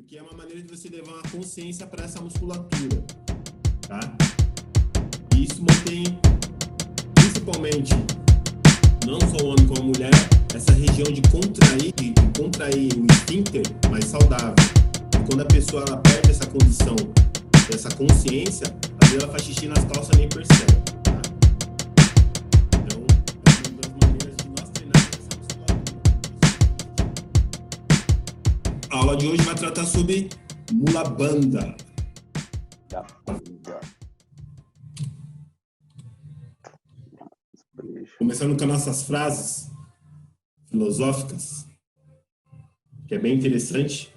porque é uma maneira de você levar uma consciência para essa musculatura, tá? E isso mantém, principalmente, não só o homem como a mulher, essa região de contrair o esfíncter mais saudável. E quando a pessoa ela perde essa condição, essa consciência, às vezes ela faz xixi nas calças e nem percebe. Tá? Então, é uma das maneiras de nós treinarmos essa musculatura. A aula de hoje vai tratar sobre Mula Bandha. Começando com as nossas frases filosóficas, que é bem interessante,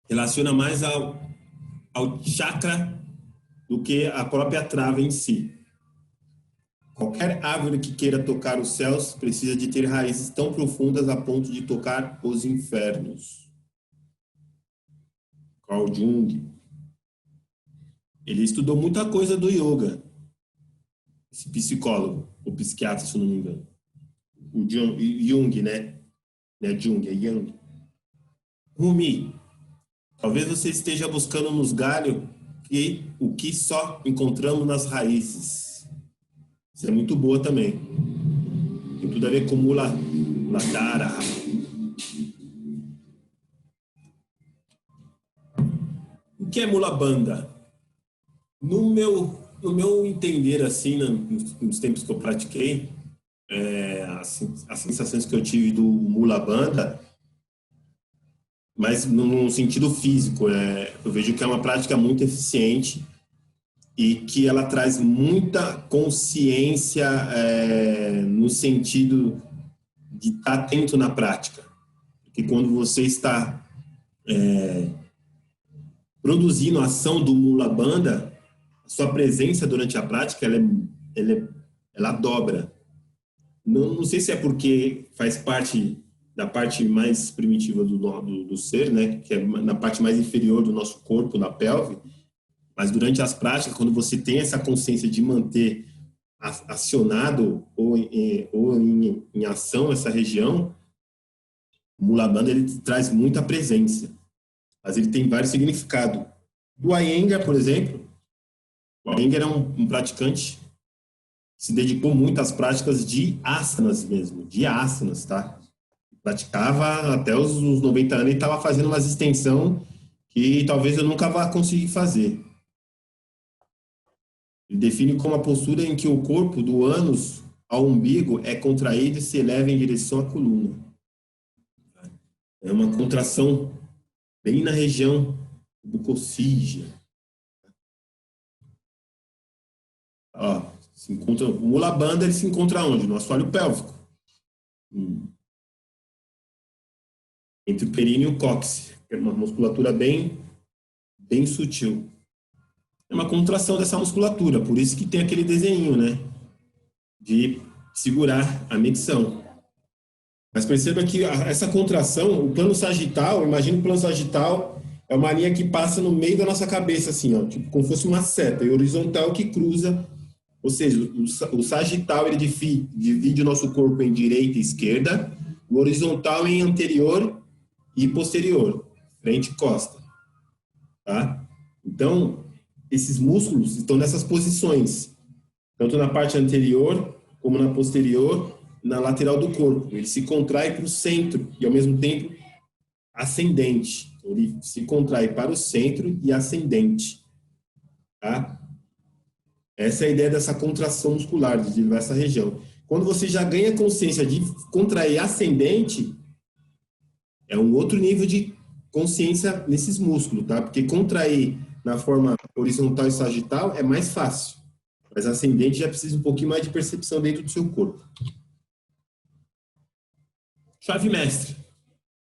relaciona mais ao chakra do que a própria trava em si. Qualquer árvore que queira tocar os céus precisa de ter raízes tão profundas a ponto de tocar os infernos. Carl Jung. Ele estudou muita coisa do yoga, esse psicólogo, ou psiquiatra, se eu não me engano. O Jung, né? Não é Jung, é Jung. Rumi, talvez você esteja buscando nos galhos o que só encontramos nas raízes. Isso é muito boa também. Tem tudo a ver com Muladhara. O que é Mula Bandha? No meu entender, assim, nos tempos que eu pratiquei, as sensações que eu tive do Mula Bandha, mas num sentido físico, eu vejo que é uma prática muito eficiente e que ela traz muita consciência no sentido de estar atento na prática. Porque quando você está produzindo a ação do Mula Bandha, a sua presença durante a prática ela dobra. Não sei se é porque faz parte da parte mais primitiva do ser, né, que é na parte mais inferior do nosso corpo, na pelve, mas durante as práticas, quando você tem essa consciência de manter acionado ou em ação essa região, o Mula Bandha ele traz muita presença, mas ele tem vários significados. O Iyengar, por exemplo, o Iyengar era um praticante que se dedicou muito às práticas de asanas mesmo, de asanas, tá? Praticava até os 90 anos e estava fazendo umas extensão que talvez eu nunca vá conseguir fazer. Ele define como a postura em que o corpo, do ânus ao umbigo, é contraído e se eleva em direção à coluna. É uma contração bem na região bucocígea. Ó, o Mula Bandha ele se encontra onde? No assoalho pélvico. Entre o períneo e o cóccix. É uma musculatura bem sutil. É uma contração dessa musculatura, por isso que tem aquele desenho, né? De segurar a micção. Mas perceba que essa contração, o plano sagital, imagina o plano sagital, é uma linha que passa no meio da nossa cabeça, assim, ó, tipo, como se fosse uma seta, e horizontal que cruza, ou seja, o sagital ele divide o nosso corpo em direita e esquerda, o horizontal em anterior e posterior, frente e costa, tá? Então, esses músculos estão nessas posições, tanto na parte anterior como na posterior, na lateral do corpo. Ele se contrai para o centro e, ao mesmo tempo, ascendente. Ele se contrai para o centro e ascendente, tá? Essa é a ideia dessa contração muscular, de levar essa região. Quando você já ganha consciência de contrair ascendente, é um outro nível de consciência nesses músculos, tá? Porque contrair na forma horizontal e sagital é mais fácil, mas ascendente já precisa um pouquinho mais de percepção dentro do seu corpo. Chave mestre.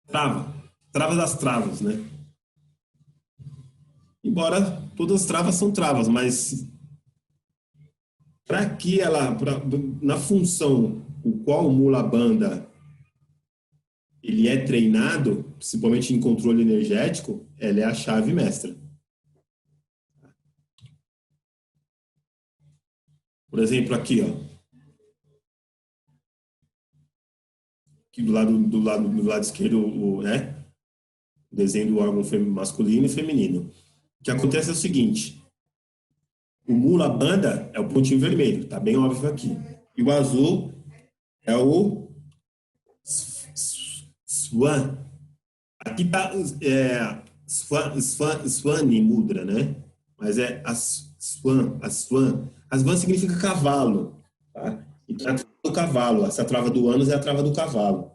Trava. Trava das travas, né? Embora todas as travas são travas, mas para que na função o qual o Mula Bandha ele é treinado, principalmente em controle energético, ela é a chave mestra. Por exemplo, aqui, ó. Aqui do lado esquerdo, né? O desenho do órgão masculino e feminino. O que acontece é o seguinte, o Mula Bandha é o pontinho vermelho, tá bem óbvio aqui. E o azul é o Swan. Aqui tá Swani Mudra, né? Mas é a Swan. A Swan significa cavalo, tá? Então é a trava do cavalo. Essa trava do ânus é a trava do cavalo.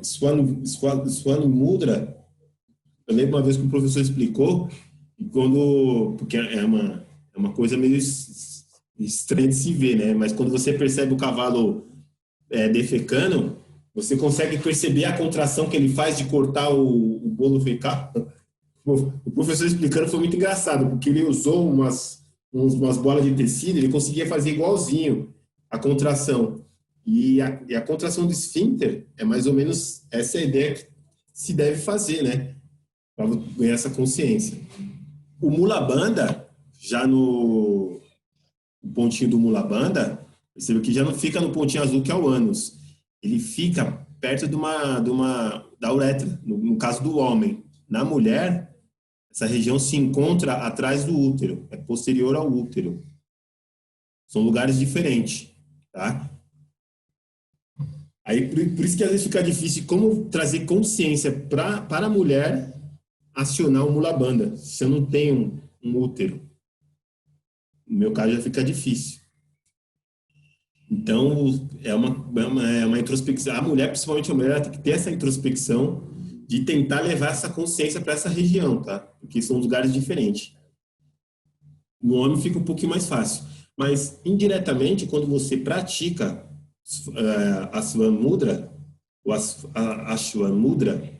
Swan Mudra, eu lembro uma vez que o professor explicou, e porque é uma coisa meio estranha de se ver, né? Mas quando você percebe o cavalo defecando, você consegue perceber a contração que ele faz de cortar o bolo fecal. O professor explicando foi muito engraçado, porque ele usou umas bolas de tecido, ele conseguia fazer igualzinho a contração. E a contração do esfíncter é mais ou menos essa ideia que se deve fazer, né? Para ganhar essa consciência. O Mula Bandha, já no pontinho do Mula Bandha, perceba que já não fica no pontinho azul que é o ânus. Ele fica perto da uretra, no caso do homem. Na mulher, essa região se encontra atrás do útero, é posterior ao útero. São lugares diferentes, tá? Aí, por isso que às vezes fica difícil como trazer consciência para a mulher acionar o Mula Bandha, se eu não tenho um útero. No meu caso já fica difícil. Então, é uma introspecção. A mulher, principalmente a mulher, ela tem que ter essa introspecção de tentar levar essa consciência para essa região, tá? Porque são lugares diferentes. No homem fica um pouquinho mais fácil. Mas, indiretamente, quando você pratica a Swan Mudra, ou a Ashwan Mudra,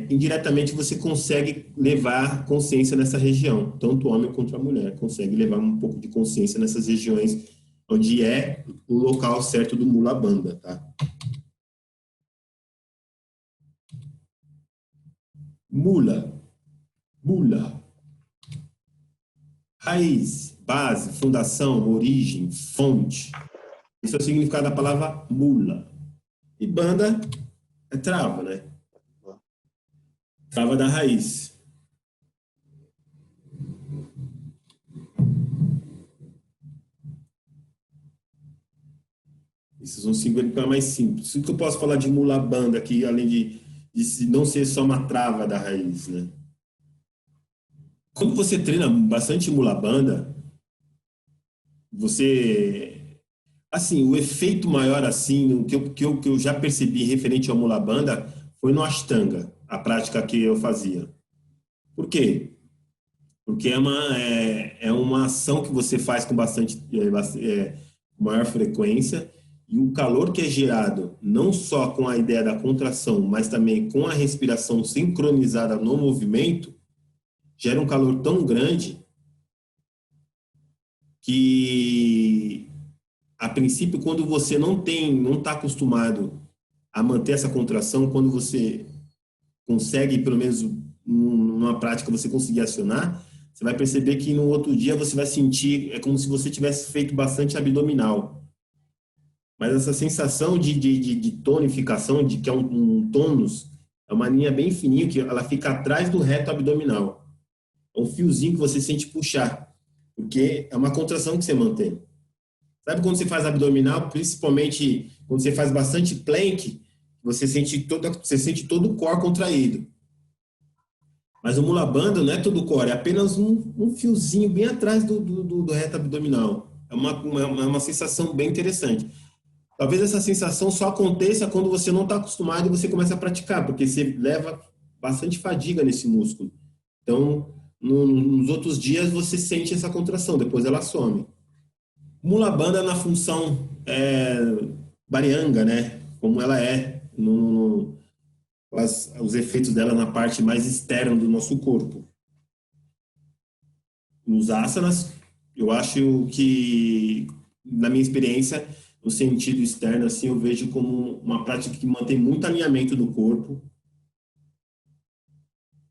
indiretamente você consegue levar consciência nessa região. Tanto o homem quanto a mulher consegue levar um pouco de consciência nessas regiões onde é o local certo do Mula Bandha, tá? Mula, Mula. Raiz, base, fundação, origem, fonte. Esse é o significado da palavra mula. E Bandha é trava, né? Trava da raiz. Esses são significados mais simples. O que eu posso falar de Mula Bandha aqui, além de não ser só uma trava da raiz, né? Quando você treina bastante Mula Bandha, você... Assim, o efeito maior, assim, o que eu já percebi referente ao Mula Bandha foi no Ashtanga, a prática que eu fazia. Por quê? Porque é uma ação que você faz com maior frequência, e o calor que é gerado, não só com a ideia da contração, mas também com a respiração sincronizada no movimento, gera um calor tão grande que, a princípio, quando você não está acostumado a manter essa contração, quando você consegue, pelo menos numa prática, você conseguir acionar, você vai perceber que no outro dia você vai sentir, é como se você tivesse feito bastante abdominal. Mas essa sensação de tonificação, de que é um tônus, é uma linha bem fininha, que ela fica atrás do reto abdominal. É um fiozinho que você sente puxar, porque é uma contração que você mantém. Sabe quando você faz abdominal, principalmente quando você faz bastante plank, você sente todo o core contraído. Mas o Mula Bandha não é todo o core, é apenas um fiozinho bem atrás do reto abdominal. É uma sensação bem interessante. Talvez essa sensação só aconteça quando você não está acostumado e você começa a praticar, porque você leva bastante fadiga nesse músculo. Então, nos outros dias você sente essa contração, depois ela some. Mula Bandha na função Bharyanga, né? Como ela é, os efeitos dela na parte mais externa do nosso corpo. Nos asanas, eu acho que, na minha experiência, no sentido externo, assim, eu vejo como uma prática que mantém muito alinhamento do corpo,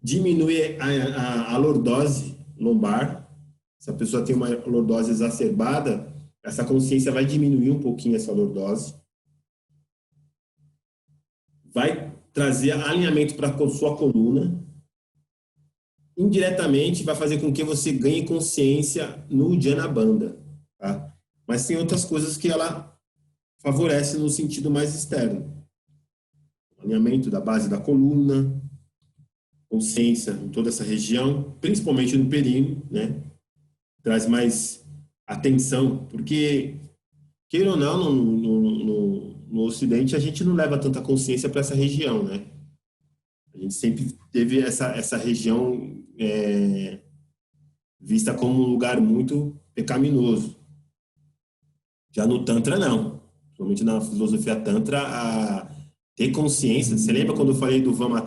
diminui a lordose lombar. Se a pessoa tem uma lordose exacerbada, essa consciência vai diminuir um pouquinho essa lordose. Vai trazer alinhamento para a sua coluna. Indiretamente, vai fazer com que você ganhe consciência no Uddiyana Bandha, tá? Mas tem outras coisas que ela favorece no sentido mais externo. Alinhamento da base da coluna, consciência em toda essa região, principalmente no períneo, né? Traz mais atenção, porque, queira ou não, no Ocidente, a gente não leva tanta consciência para essa região, né? A gente sempre teve essa região vista como um lugar muito pecaminoso. Já no Tantra, não. Principalmente na filosofia Tantra, ter consciência. Você lembra quando eu falei do Vama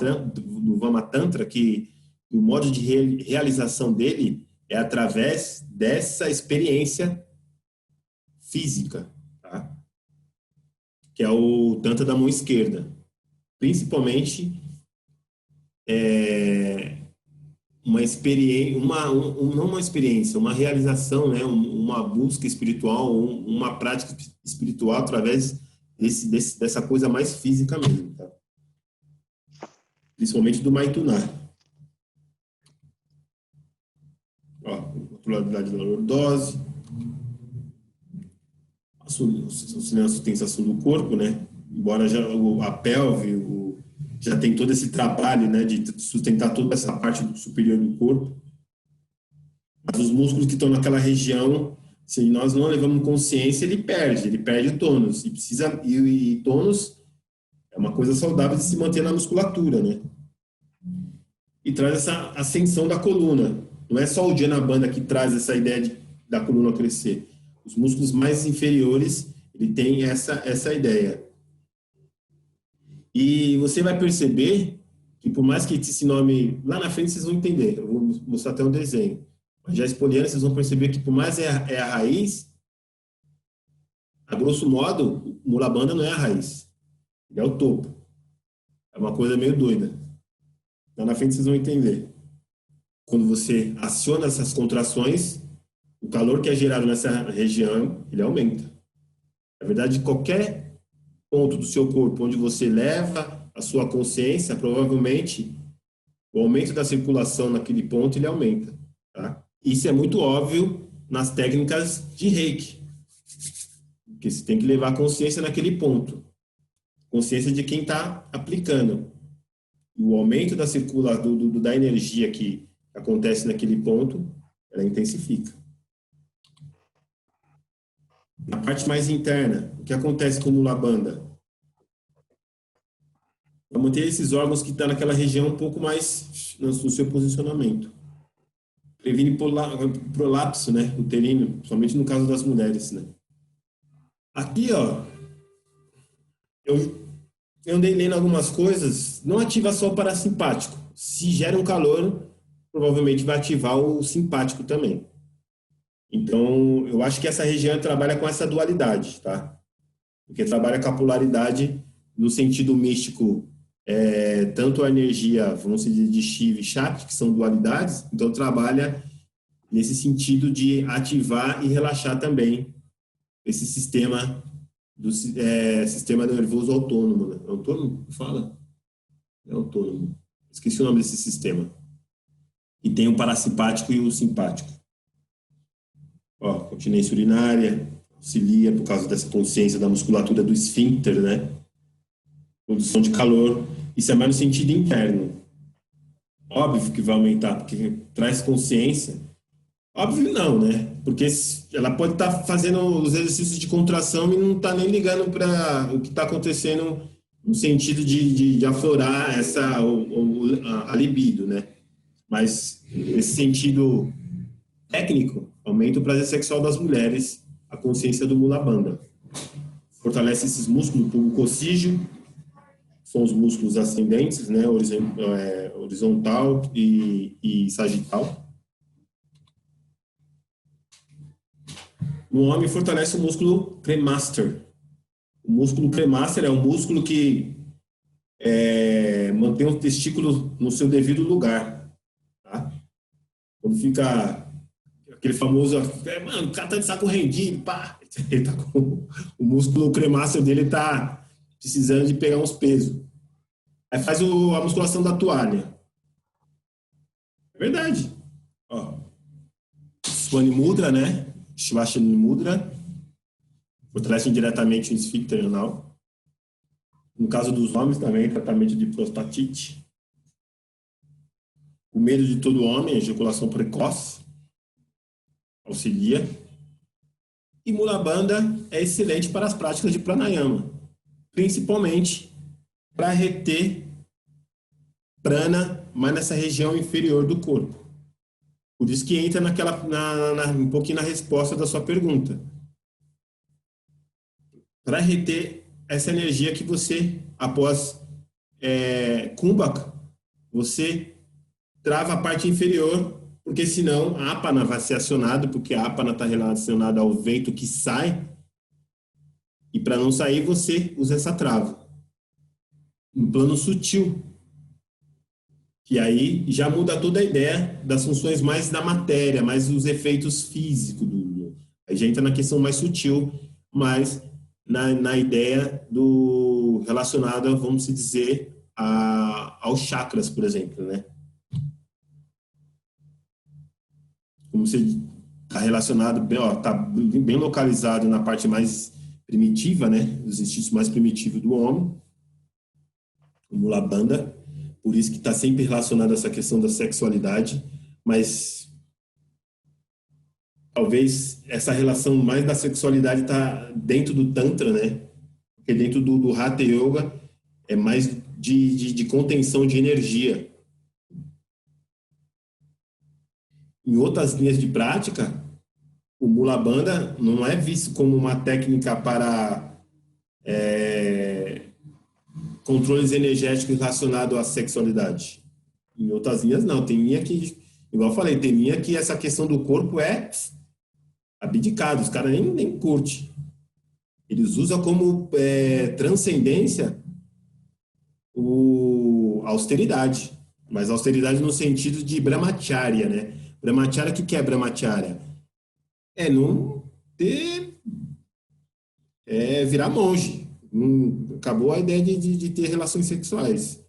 Tantra, que o modo de realização dele é através dessa experiência física, tá? Que é o Tantra da mão esquerda. Principalmente uma experiência, não uma experiência, uma realização, né? Uma busca espiritual, uma prática espiritual através dessa coisa mais física mesmo, tá? Principalmente do Maituna. Ó, naturalidade da lordose, a sustentação do corpo, né? Embora já a pelve, já tem todo esse trabalho, né, de sustentar toda essa parte superior do corpo. Mas os músculos que estão naquela região, se nós não levamos consciência, ele perde o tônus. E tônus é uma coisa saudável de se manter na musculatura, né? E traz essa ascensão da coluna. Não é só o Uddiyana Bandha que traz essa ideia da coluna crescer. Os músculos mais inferiores, ele tem essa ideia. E você vai perceber que, por mais que esse nome, lá na frente vocês vão entender, eu vou mostrar até um desenho, mas já espoliando, vocês vão perceber que, por mais é a raiz, a grosso modo, o Mula Bandha não é a raiz, ele é o topo. É uma coisa meio doida. Lá na frente vocês vão entender. Quando você aciona essas contrações, o calor que é gerado nessa região, ele aumenta. Na verdade, qualquer ponto do seu corpo onde você leva a sua consciência, provavelmente o aumento da circulação naquele ponto ele aumenta, tá? Isso é muito óbvio nas técnicas de Reiki, porque você tem que levar a consciência naquele ponto, consciência de quem está aplicando. E o aumento da circulação da energia que acontece naquele ponto, ela intensifica. Na parte mais interna, o que acontece com o Mula Bandha? Para manter esses órgãos que estão naquela região um pouco mais no seu posicionamento. Previne prolapso, né, uterino, somente no caso das mulheres, né. Aqui, ó, eu andei lendo algumas coisas, não ativa só o parasimpático. Se gera um calor, provavelmente vai ativar o simpático também. Então, eu acho que essa região trabalha com essa dualidade, tá? Porque trabalha com a polaridade no sentido místico, tanto a energia, vamos dizer, de Shiva e Shakti, que são dualidades, então trabalha nesse sentido de ativar e relaxar também esse sistema sistema nervoso autônomo, né? Autônomo? Fala? É autônomo. Esqueci o nome desse sistema. E tem o parasimpático e o simpático. Ó, continência urinária, auxilia por causa dessa consciência da musculatura do esfíncter, né? Produção de calor. Isso é mais no sentido interno. Óbvio que vai aumentar, porque traz consciência. Óbvio não, né? Porque ela pode estar fazendo os exercícios de contração e não está nem ligando para o que está acontecendo no sentido de aflorar a libido, né? Mas nesse sentido técnico, aumenta o prazer sexual das mulheres, a consciência do Mula Bandha. Fortalece esses músculos, o coccígeo, são os músculos ascendentes, né? Horizontal e sagital. No homem, fortalece o músculo cremaster. O músculo cremaster é um músculo que mantém o testículo no seu devido lugar. Tá? Quando fica aquele famoso, mano, o cara tá de saco rendido, pá, ele tá com o músculo cremaster dele tá precisando de pegar uns pesos. Aí faz a musculação da toalha. É verdade. Ó, Swani Mudra, né? Shivashani Mudra, fortalece diretamente o esfíncter anal. No caso dos homens também, tratamento de prostatite. O medo de todo homem, ejaculação precoce, auxilia. E Mula Bandha é excelente para as práticas de pranayama, principalmente para reter prana mais nessa região inferior do corpo. Por isso que entra um pouquinho na resposta da sua pergunta. Para reter essa energia que você, após Kumbhaka, você trava a parte inferior, porque senão a apana vai ser acionada, porque a apana está relacionada ao vento que sai, e para não sair você usa essa trava. No plano sutil, que aí já muda toda a ideia das funções mais da matéria, mais os efeitos físicos. Aí já entra na questão mais sutil, mas na ideia do relacionada, vamos dizer, aos chakras, por exemplo, né? Como você está relacionado, está bem localizado na parte mais primitiva, né? Os instintos mais primitivos do homem, o Mula Bandha, por isso que está sempre relacionado a essa questão da sexualidade, mas talvez essa relação mais da sexualidade está dentro do Tantra, né? Porque dentro do Hatha Yoga é mais de contenção de energia. Em outras linhas de prática, o Mula Bandha não é visto como uma técnica para controles energéticos relacionados à sexualidade. Em outras linhas, não. Tem linha que, igual eu falei, tem linha que essa questão do corpo é abdicado. Os caras nem curtem. Eles usam como transcendência a austeridade. Mas a austeridade no sentido de brahmacharya, né? Brahmacharya, o que é brahmacharya? É não ter... virar monge. Acabou a ideia de ter relações sexuais.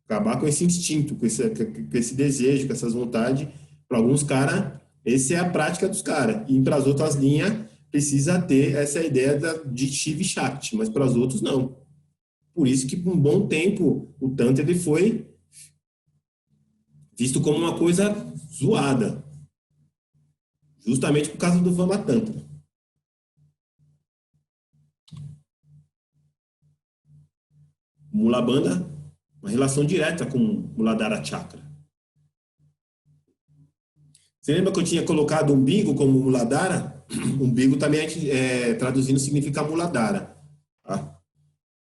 Acabar com esse instinto, com esse desejo, com essas vontades. Para alguns caras, essa é a prática dos caras. E para as outras linhas, precisa ter essa ideia de Shiva e Shakti, mas para os outros, não. Por isso que, por um bom tempo, o Tantra ele foi visto como uma coisa zoada. Justamente por causa do Vama Tantra. Mula Bandha, uma relação direta com Muladhara Chakra. Você lembra que eu tinha colocado umbigo como Muladhara? Umbigo também, traduzindo, significa Muladhara. Tá?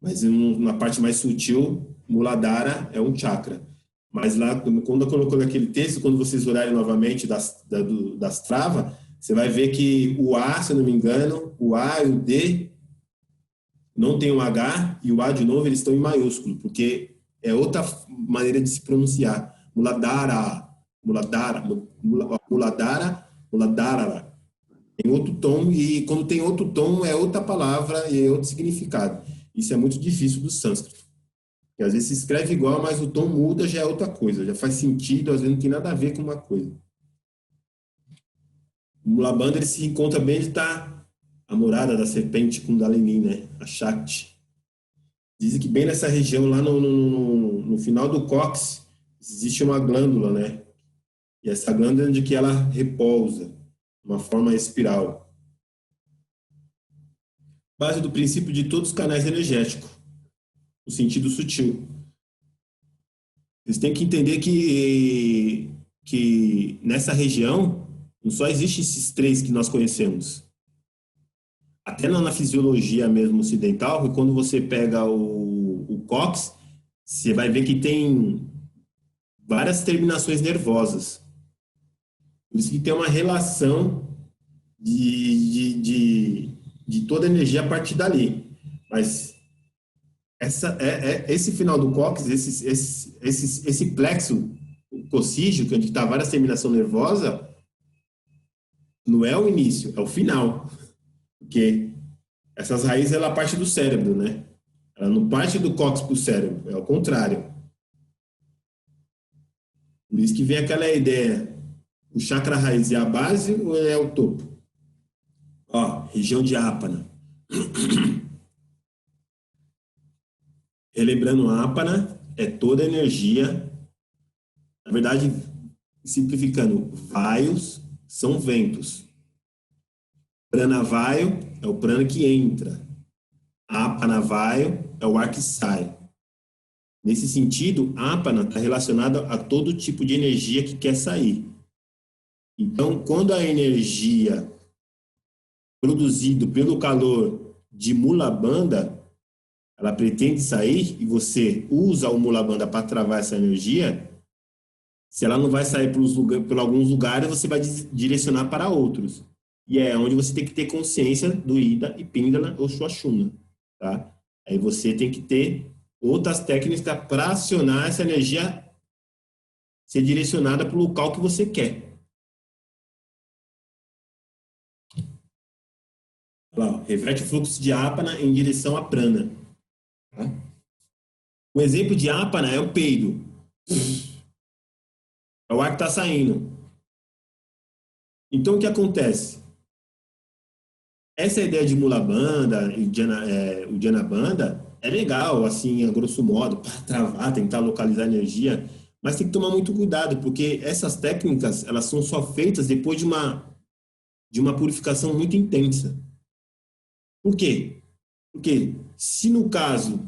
Mas na parte mais sutil, Muladhara é um chakra. Mas lá, quando eu coloquei aquele texto, quando vocês olharem novamente das travas, você vai ver que o A, se eu não me engano, o A e o D não tem um H, e o A de novo eles estão em maiúsculo, porque é outra maneira de se pronunciar. Muladhara, Muladhara, Muladhara, Muladhara. Tem outro tom, e quando tem outro tom é outra palavra e é outro significado. Isso é muito difícil do sânscrito. Porque às vezes se escreve igual, mas o tom muda, já é outra coisa, já faz sentido, às vezes não tem nada a ver com uma coisa. O Mula Bandha ele se encontra bem de estar a morada da serpente Kundalini, né? A Shakti. Dizem que bem nessa região, lá no final do cóccix, existe uma glândula, né? E essa glândula é onde que ela repousa, uma forma espiral. Base do princípio de todos os canais energéticos, no sentido sutil. Vocês têm que entender que nessa região não só existem esses três que nós conhecemos. Até na fisiologia mesmo ocidental, que quando você pega o cóccix, você vai ver que tem várias terminações nervosas. Por isso que tem uma relação de toda a energia a partir dali. Mas esse final do cóccix, esse plexo coccígeo, que é onde está várias terminações nervosas, não é o início, é o final. Porque essas raízes, ela parte do cérebro, né? Ela não parte do cóccix para o cérebro, é o contrário. Por isso que vem aquela ideia, o chakra raiz é a base ou é o topo? Ó, região de Apana. Relembrando, Apana é toda a energia, na verdade, simplificando, vaios são ventos. Pranavaio é o prana que entra. Apanavaio é o ar que sai. Nesse sentido, Apana está relacionada a todo tipo de energia que quer sair. Então, quando a energia produzida pelo calor de Mula Bandha, ela pretende sair e você usa o Mula Bandha para travar essa energia, se ela não vai sair por alguns lugares, você vai direcionar para outros. E é onde você tem que ter consciência do Ida e Pingala ou Suashuna, tá? Aí você tem que ter outras técnicas para acionar essa energia ser direcionada para o local que você quer. Lá, ó, reverte o fluxo de Apana em direção à prana. Tá? O exemplo de Apana é o peido. É o ar que está saindo. Então, o que acontece? Essa ideia de Mula Bandha e o Jana Bandha é legal, assim, a grosso modo, para travar, tentar localizar energia, mas tem que tomar muito cuidado, porque essas técnicas, elas são só feitas depois de uma purificação muito intensa. Por quê? Porque se no caso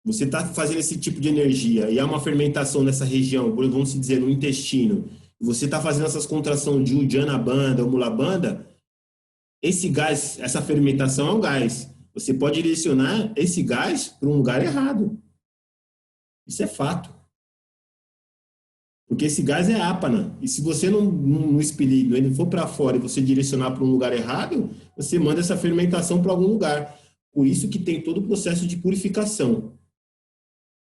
você está fazendo esse tipo de energia e há uma fermentação nessa região, vamos dizer, no intestino, e você está fazendo essas contrações de Uddiyana Bandha ou Mula Bandha, esse gás, essa fermentação é um gás. Você pode direcionar esse gás para um lugar errado. Isso é fato. Porque esse gás é ápana. E se você não expelir, ele for para fora e você direcionar para um lugar errado, você manda essa fermentação para algum lugar. Por isso que tem todo o processo de purificação.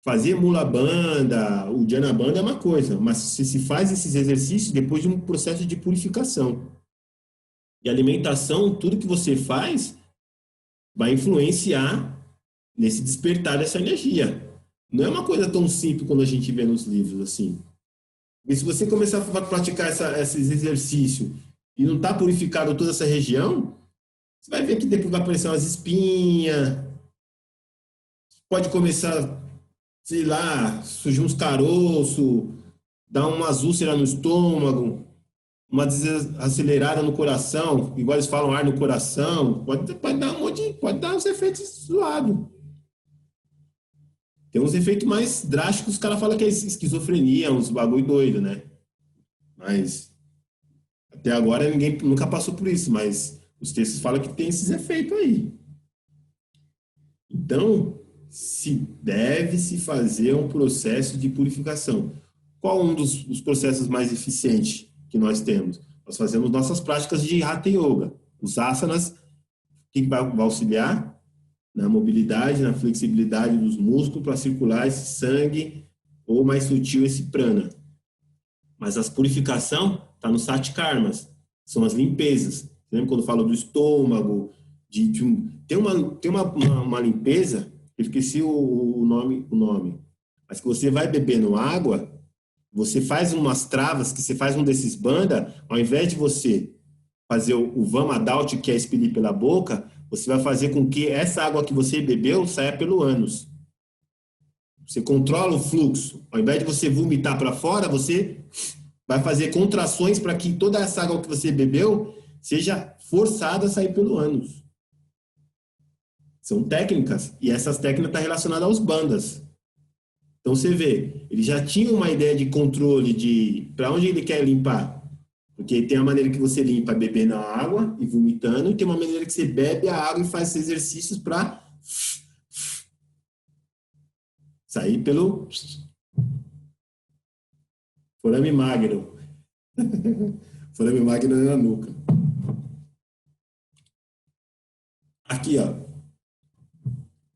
Fazer Mula Bandha, o Jana Bandha é uma coisa, mas se faz esses exercícios depois de um processo de purificação. E alimentação, tudo que você faz, vai influenciar nesse despertar dessa energia. Não é uma coisa tão simples quando a gente vê nos livros assim. E se você começar a praticar esses exercícios e não está purificado toda essa região, você vai ver que depois vai aparecer umas espinhas, pode começar, sei lá, surgir uns caroços, dar uma úlcera no estômago, uma desacelerada no coração, igual eles falam, ar no coração, pode dar um monte, pode dar uns efeitos zoados. Tem uns efeitos mais drásticos, os caras falam que é esquizofrenia, uns bagulho doido, né? Mas até agora ninguém nunca passou por isso, mas os textos falam que tem esses efeitos aí. Então, se deve se fazer um processo de purificação. Qual um dos processos mais eficientes que nós temos? Nós fazemos nossas práticas de Hatha Yoga. Os asanas, que vai auxiliar? Na mobilidade, na flexibilidade dos músculos para circular esse sangue ou mais sutil esse prana. Mas a purificação está nos sati karmas, são as limpezas. Você lembra quando falo do estômago? Tem uma limpeza, eu esqueci o nome, mas que você vai bebendo água, você faz umas travas, que você faz um desses banda, ao invés de você fazer o Vamadauti, que é expelir pela boca, você vai fazer com que essa água que você bebeu saia pelo ânus. Você controla o fluxo. Ao invés de você vomitar para fora, você vai fazer contrações para que toda essa água que você bebeu seja forçada a sair pelo ânus. São técnicas, e essas técnicas estão relacionadas aos bandas. Então você vê, ele já tinha uma ideia de controle de para onde ele quer limpar. Porque tem a maneira que você limpa bebendo a água e vomitando, e tem uma maneira que você bebe a água e faz esses exercícios para sair pelo forame magno. Forame magno na nuca. Aqui, ó.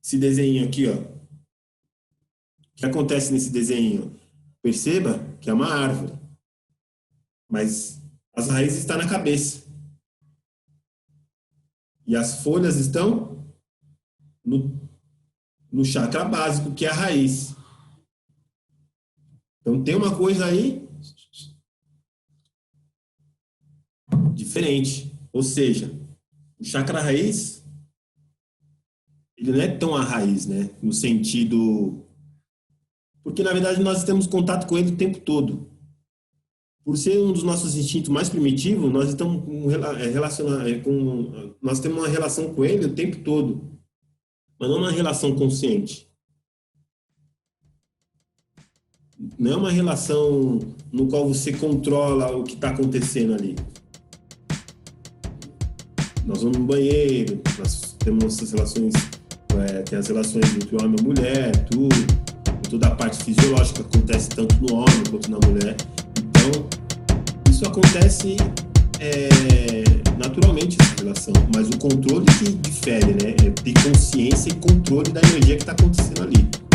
Esse desenho aqui, ó. O que acontece nesse desenho? Perceba que é uma árvore. Mas as raízes estão na cabeça. E as folhas estão no chakra básico, que é a raiz. Então tem uma coisa aí diferente. Ou seja, o chakra raiz, ele não é tão a raiz, né? No sentido... Porque, na verdade, nós temos contato com ele o tempo todo. Por ser um dos nossos instintos mais primitivos, nós estamos nós temos uma relação com ele o tempo todo, mas não uma relação consciente. Não é uma relação no qual você controla o que está acontecendo ali. Nós vamos no banheiro, nós temos nossas relações, tem as relações entre o homem e a mulher, tudo, toda a parte fisiológica acontece tanto no homem quanto na mulher. Então, isso acontece naturalmente, essa relação, mas o controle que difere, né? É ter consciência e controle da energia que está acontecendo ali.